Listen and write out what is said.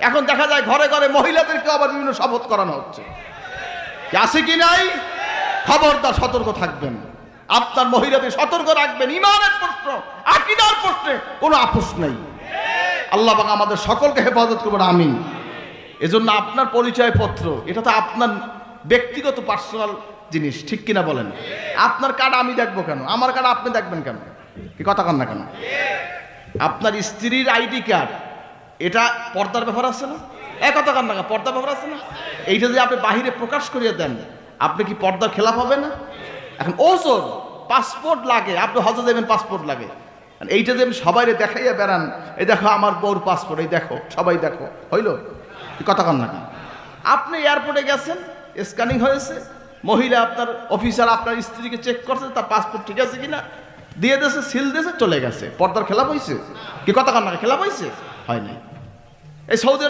এখন দেখা যায় ঘরে ঘরে মহিলাদেরকে আবার বিভিন্ন শপথ করানো হচ্ছে। আছে কি নাই? খবরদার সতর্ক থাকবেন, আপনার মহিলাদের সতর্ক রাখবেন। ইমানের প্রশ্ন, আকীদার প্রশ্নে কোনো আপোষ নেই। আল্লাহ পাক আমাদের সকলকে হেফাজত করবেন, আমিন। এজন্য আপনার পরিচয় পত্র এটা তো আপনার ব্যক্তিগত পার্সোনাল জিনিস, ঠিক কিনা বলেন? আপনার কার্ড আমি দেখবো কেন? আমার কার্ড আপনি দেখবেন কেন? কি কথা কন না কেন? আপনার স্ত্রীর আইডি কার্ড এটা পর্দার ব্যাপার আছে না? এক কথা কন না, পর্দার ব্যাপার আছে না? এইটা যদি আপনি বাহিরে প্রকাশ করিয়ে দেন, আপনি কি পর্দার খেলাপ হবে না? এখন ওজোর পাসপোর্ট লাগে, আপনি হজে যাবেন পাসপোর্ট লাগে, এইটা যে সবাই দেখাইয়া বেড়ান, এই দেখো আমার বউর পাসপোর্ট, এই দেখো সবাই দেখো, হইল? কথা কন না কেন? আপনি এয়ারপোর্টে গেছেন, স্ক্যানিং হয়েছে, মহিলা আপনার অফিসার আপনার স্ত্রীকে চেক করছে তার পাসপোর্ট ঠিক আছে কিনা, দিয়ে দিয়েছে, সিল দিয়েছে, চলে গেছে। পর্দার খেলাপ হয়েছে? কি কথা কন না, খেলাপ হয়েছে? হয় নাই। এই সৌদি